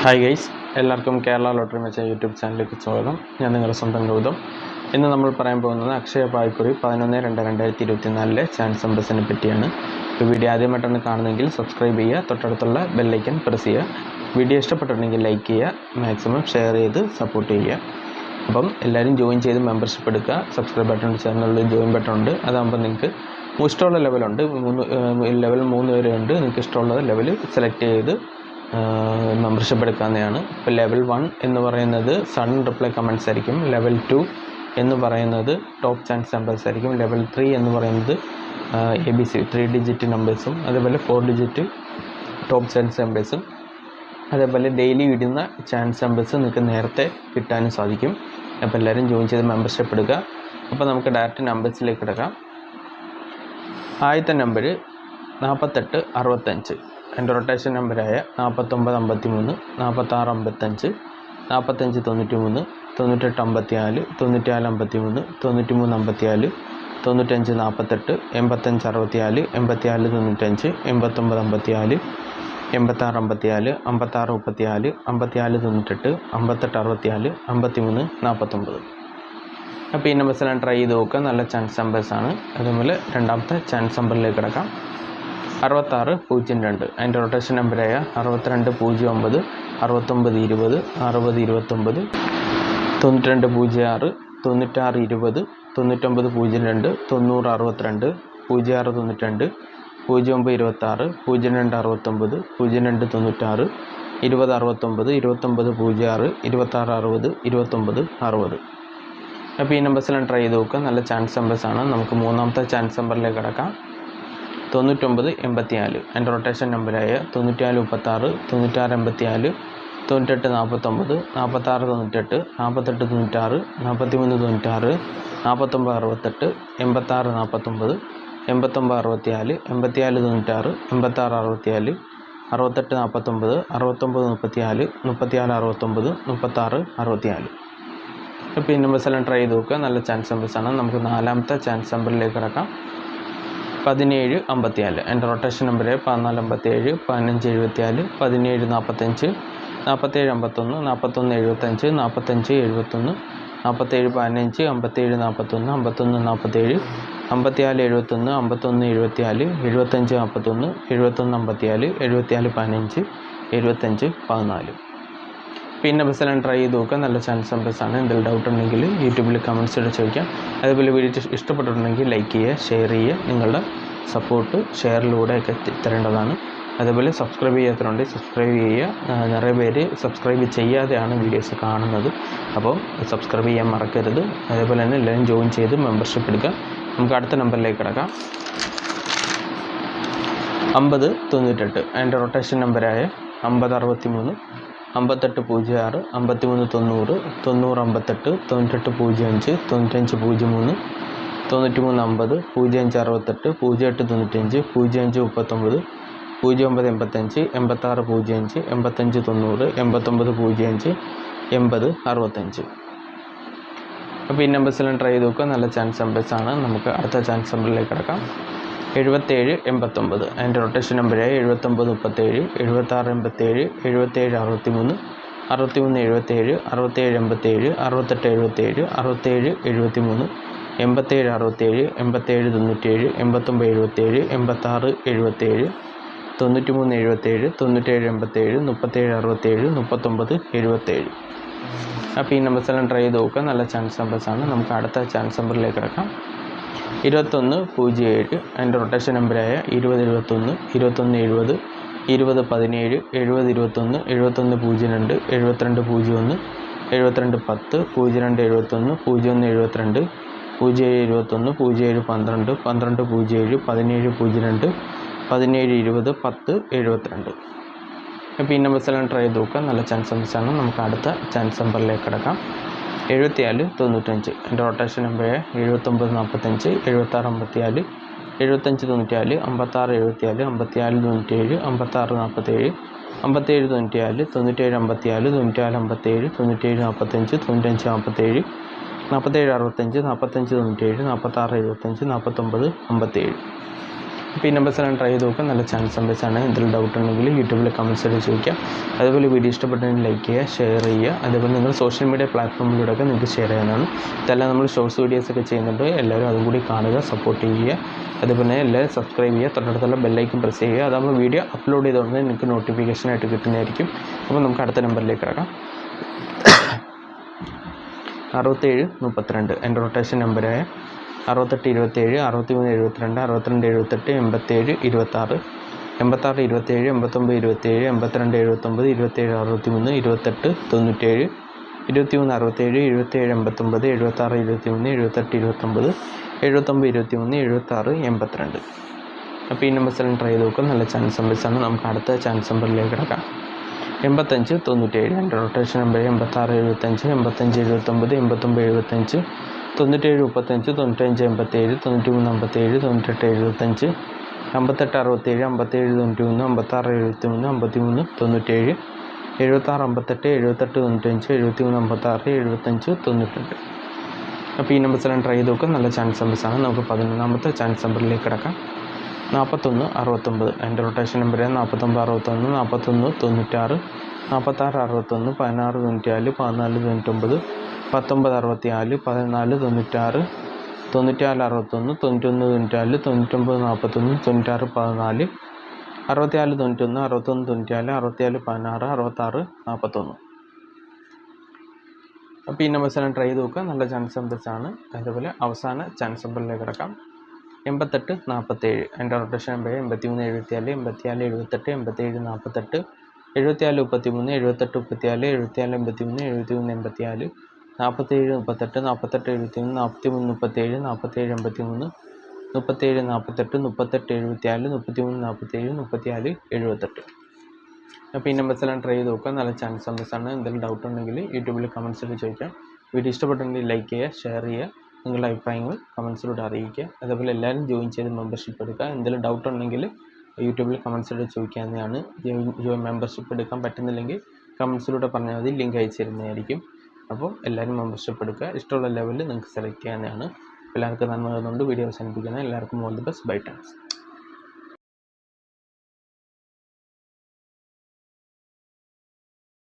Hi guys, എല്ലാവർക്കും Kerala lottery മെച്ച YouTube ചാനലിലേക്ക് സ്വാഗതം. ഞാൻ നിങ്ങളുടെ സ്വന്തം ഗൗതം. ഇന്ന് നമ്മൾ പറയാൻ പോകുന്നത് അക്ഷയ ഭാഗ്യക്കുറി 11/2/2024 ചാൻസ് നമ്പേഴ്സിനെ പറ്റിയാണ്. ഇപ്പോൾ വീഡിയോ ആദ്യമായിട്ടാണ് കാണുന്നതെങ്കിൽ സബ്സ്ക്രൈബ് ചെയ്യുക, തൊട്ടടുത്തുള്ള ബെല്ലൈക്കൻ പ്രസ് ചെയ്യുക. വീഡിയോ ഇഷ്ടപ്പെട്ടിട്ടുണ്ടെങ്കിൽ ലൈക്ക് ചെയ്യുക, മാക്സിമം ഷെയർ ചെയ്ത് സപ്പോർട്ട് ചെയ്യുക. അപ്പം എല്ലാവരും ജോയിൻ ചെയ്ത് മെമ്പർഷിപ്പ് എടുക്കുക. സബ്സ്ക്രൈബ് ബട്ടൺ ചേർന്നുള്ള ജോയിൻ ബട്ടൺ ഉണ്ട്. അതാകുമ്പോൾ നിങ്ങൾക്ക് ഇഷ്ടമുള്ള ലെവലുണ്ട്, ലെവൽ 3 വരെ ഉണ്ട്. നിങ്ങൾക്ക് ഇഷ്ടമുള്ള ലെവൽ സെലക്ട് ചെയ്ത് മെമ്പർഷിപ്പ് എടുക്കാവുന്നതാണ്. ഇപ്പോൾ ലെവൽ 1 എന്ന് പറയുന്നത് സഡൻ റിപ്ലൈ കമൻറ്റ്സ് ആയിരിക്കും. ലെവൽ 2 എന്ന് പറയുന്നത് ടോപ്പ് ചാൻസ് നമ്പേഴ്സ് ആയിരിക്കും. ലെവൽ 3 എന്ന് പറയുന്നത് ABC 3 ഡിജിറ്റ് നമ്പേഴ്സും, അതേപോലെ 4 ഡിജിറ്റ് ടോപ്പ് ചാൻസ് നമ്പേഴ്സും, അതേപോലെ ഡെയിലി ഇടുന്ന ചാൻസ് നമ്പേഴ്സ് നിങ്ങൾക്ക് നേരത്തെ കിട്ടാനും സാധിക്കും. അപ്പോൾ എല്ലാവരും ജോയിൻ ചെയ്ത് മെമ്പർഷിപ്പ് എടുക്കുക. അപ്പോൾ നമുക്ക് ഡയറക്റ്റ് നമ്പേഴ്സിലേക്ക് എടുക്കാം. ആദ്യത്തെ നമ്പർ 4865. എൻ്റെ റൊട്ടേഷൻ നമ്പറായ 4953, 4655, 4593, 9854, 9453, 9354, 9548, 8564, 8495, 8954, 8654, 5634, 5498, 5864, 5349. അപ്പോൾ ഈ നമ്പേഴ്സെല്ലാം ട്രൈ ചെയ്ത് നോക്കുക. നല്ല ചാൻസ് നമ്പേഴ്സാണ്. അതുപോലെ രണ്ടാമത്തെ ചാൻസ് നമ്പറിലേക്ക് കിടക്കാം. 6602. അതിൻ്റെ റൊട്ടേഷൻ നമ്പറായ 6209, 6920, 6029, 9206, 9620, 9902, 9062, 0692, 0926, 0269, 0296, 2069, 2906, 2660, 2960. അപ്പോൾ ഈ നമ്പേഴ്സെല്ലാം ട്രൈ ചെയ്ത് നോക്കുക. നല്ല ചാൻസ് നമ്പേഴ്സാണ്. നമുക്ക് മൂന്നാമത്തെ ചാൻസ് നമ്പറിലേക്ക് കിടക്കാം. 9984. എൻ്റെ റൊട്ടേഷൻ നമ്പറായ 9436, 9684, 9849, 4698, 4896, 4396, 4968, 8649, 8964, 8496, 8664, 6849, 6934, 3469, 3664. അപ്പോൾ ഈ നമ്പേഴ്സെല്ലാം ട്രൈ ചെയ്ത് നോക്കുക. നല്ല ചാൻസ് നമ്പേഴ്സാണ്. നമുക്ക് നാലാമത്തെ ചാൻസ് നമ്പറിലേക്ക് കിടക്കാം. 1754. എൻ്റെ റൊട്ടേഷൻ നമ്പർ 1457, 1574, 1745, 4751, 4175, 4571, 4715, 5741, 5147, 5471, 5174, 7541, 7154, 7415, 7514. പിന്നെ ബസ്സെല്ലാം ട്രൈ ചെയ്ത് നോക്കുക. നല്ല ചാൻസ് നമ്പേഴ്സാണ്. എന്തെങ്കിലും ഡൗട്ട് ഉണ്ടെങ്കിൽ യൂട്യൂബിൽ കമൻറ്റ്സിലൂടെ ചോദിക്കാം. അതേപോലെ വീഡിയോ ഇഷ്ടപ്പെട്ടിട്ടുണ്ടെങ്കിൽ ലൈക്ക് ചെയ്യുക, ഷെയർ ചെയ്യുക. നിങ്ങളുടെ സപ്പോർട്ട് ഷെയറിലൂടെയൊക്കെ തരേണ്ടതാണ്. അതേപോലെ സബ്സ്ക്രൈബ് ചെയ്യാത്തതുകൊണ്ട് സബ്സ്ക്രൈബ് ചെയ്യുക. നിറയെ പേര് സബ്സ്ക്രൈബ് ചെയ്യാതെയാണ് വീഡിയോസ് കാണുന്നത്. അപ്പോൾ സബ്സ്ക്രൈബ് ചെയ്യാൻ മറക്കരുത്. അതേപോലെ തന്നെ എല്ലാവരും ജോയിൻ ചെയ്ത് മെമ്പർഷിപ്പ് എടുക്കുക. നമുക്ക് അടുത്ത നമ്പറിലേക്ക് കിടക്കാം. 5098. അതിൻ്റെ റൊട്ടേഷൻ നമ്പറായ 5063, 5806, 5390, 9058, 9805, 9503, 9350, 0568, 0895, 0539, 0985, 8605, 8590, 8905, 8065. അപ്പോൾ ഈ നമ്പേഴ്സെല്ലാം ട്രൈ ചെയ്ത് നോക്കുക. നല്ല ചാൻസ് നമ്പേഴ്സാണ്. നമുക്ക് അടുത്ത ചാൻസ് നമ്പറിലേക്ക് കിടക്കാം. 7789. അതിൻ്റെ റൊട്ടേഷൻ നമ്പറായ 7937, 7687, 7763, 6377, 6787, 6877, 6773, 8767, 8797, 8977, 8677, 9377, 9787, 3767, 3977. അപ്പോൾ ഈ നമ്പേഴ്സെല്ലാം ട്രൈ ചെയ്ത് നോക്കുക. നല്ല ചാൻസ് നമ്പേഴ്സാണ്. നമുക്ക് അടുത്ത ചാൻസ് നമ്പറിലേക്ക് കിടക്കാം. 2107. അതിൻ്റെ റൊട്ടേഷൻ നമ്പറായ 2071, 2170, 2017, 7021, 7102, 7201, 7210, 0271, 0172, 0721, 0712, 1207, 1702, 1720, 1072. അപ്പോൾ ഈ നമ്പേഴ്സെല്ലാം ട്രൈ ചെയ്ത് നോക്കുക. നല്ല ചാൻസ് നമ്പേഴ്സാണ്. നമുക്ക് അടുത്ത ചാൻസ് നമ്പറിലേക്ക് കിടക്കാം. 7495. എൻ്റെ റൊട്ടേഷൻ നമ്പർ 7945, 7654, 7594, 5674, 5497, 5647, 5794, 9754, 9457, 9745, 9547, 4765, 4597, 4675, 4957. അപ്പോൾ ഈ നമ്പേഴ്സ് എല്ലാം ട്രൈ ചെയ്ത് നോക്കുക. നല്ല ചാൻസ് നമ്പേഴ്സാണ്. എന്തെങ്കിലും ഡൗട്ട് ഉണ്ടെങ്കിൽ യൂട്യൂബിൽ കമൻസ് ആയിട്ട് ചോദിക്കാം. അതുപോലെ വീഡിയോ ഇഷ്ടപ്പെട്ടെങ്കിൽ ലൈക്ക് ചെയ്യുക, ഷെയർ ചെയ്യുക. അതേപോലെ നിങ്ങൾ സോഷ്യൽ മീഡിയ പ്ലാറ്റ്ഫോമിലൂടെയൊക്കെ നിങ്ങൾക്ക് ഷെയർ ചെയ്യാനാണ്. ഇതെല്ലാം നമ്മൾ ഷോർട്സ് വീഡിയോസൊക്കെ ചെയ്യുന്നുണ്ട്. എല്ലാവരും അതും കൂടി കാണുക, സപ്പോർട്ട് ചെയ്യുക. അതുപോലെ എല്ലാവരും സബ്സ്ക്രൈബ് ചെയ്യുക, തൊട്ടടുത്തുള്ള ബെല്ലൈക്കൻ പ്രസ് ചെയ്യുക. അതാകുമ്പോൾ വീഡിയോ അപ്ലോഡ് ചെയ്തുകൊണ്ട് നിങ്ങൾക്ക് നോട്ടിഫിക്കേഷനായിട്ട് കിട്ടുന്നതായിരിക്കും. അപ്പോൾ നമുക്ക് അടുത്ത നമ്പറിലേക്ക് കിടക്കാം. 6732 എൻ്റെ റൊട്ടേഷൻ നമ്പറായ 6827, 63 72, 62 78, 87 26, 86 27, 89 27, 82 79, 27 63, 28 97, 23 67, 27 89, 76 23, 78 29, 79 23, 76 82. അപ്പോൾ ഈ നമ്പേഴ്സ് എല്ലാം ട്രൈ ചെയ്ത് നോക്കുക. നല്ല ചാൻസ് നമ്പേഴ്സാണ്. നമുക്ക് അടുത്ത ചാൻസ് നമ്പറിലേക്ക് കിടക്കാം. 85 97 എൻ്റെ റൊട്ടേഷൻ നമ്പർ 86 75, 85 79, 89 75, 97 35, 95 87, 93 57, 98 75, 58 67, 57 91, 56 73, 53 97, 76 58, 78 95, 73 56, 75 92. അപ്പോൾ ഈ നമ്പേഴ്സ് എല്ലാം ട്രൈ ചെയ്ത് നോക്കുക. നല്ല ചാൻസ് നമ്പേഴ്സാണ്. നമുക്ക് 11ാമത്തെ ചാൻസ് നമ്പറിലേക്ക് കിടക്കാം. 41 69 എൻ്റെ റൊട്ടേഷൻ നമ്പർ 49 61, 41 96, 46 61, 16 94, 14 99, 19 64, 14 96, 94 61, 91 94, 99 41, 96 14, 64 91, 61 94, 64 16, 66 41. അപ്പോൾ ഈ നമ്പേഴ്സ് എല്ലാം ട്രൈ ചെയ്ത് നോക്കുക. നല്ല ചാൻസ് നമ്പേഴ്സാണ്. അതുപോലെ അവസാന ചാൻസ് നമ്പറിലേക്ക് കിടക്കാം. 88 47 എൻ്റെ റൊട്ടേഷൻ നമ്പർ 83 74, 84 78, 87 48, 74 33, 78 34, 74 83, 73 84, 47 38, 48 73, 43 37, 47 83, 37 48, 38 74, 33 47, 34 78. അപ്പോൾ ഈ നമ്പേഴ്സ് എല്ലാം ട്രൈ ചെയ്ത് നോക്കുക. നല്ല ചാൻസ് നമ്പേഴ്സാണ്. എന്തെങ്കിലും ഡൗട്ട് ഉണ്ടെങ്കിൽ യൂട്യൂബിൽ കമൻസിൽ ചോദിക്കാം. വീഡിയോ ഇഷ്ടപ്പെട്ടെങ്കിൽ ലൈക്ക് ചെയ്യുക, ഷെയർ ചെയ്യുക. നിങ്ങളുടെ അഭിപ്രായങ്ങൾ കമൻസിലൂടെ അറിയിക്കുക. അതേപോലെ എല്ലാവരും ജോയിൻ ചെയ്ത് മെമ്പർഷിപ്പ് എടുക്കുക. എന്തെങ്കിലും ഡൗട്ട് ഉണ്ടെങ്കിൽ യൂട്യൂബിൽ കമൻസിലൂടെ ചോദിക്കാവുന്നതാണ്. മെമ്പർഷിപ്പ് എടുക്കാൻ പറ്റുന്നില്ലെങ്കിൽ കമൻസിലൂടെ പറഞ്ഞാൽ മതി, ലിങ്ക് അയച്ചു തരുന്നതായിരിക്കും. അപ്പോൾ എല്ലാവരും മെമ്പർഷിപ്പ് എടുക്കുക. ഇഷ്ടമുള്ള ലെവലിൽ നിങ്ങൾക്ക് സെലക്ട് ചെയ്യാവുന്നതാണ്. എല്ലാവർക്കും നന്മ നേർന്നുകൊണ്ട് വീഡിയോ അവസാനിപ്പിക്കുന്നത്. എല്ലാവർക്കും all the best. Bye. Thanks.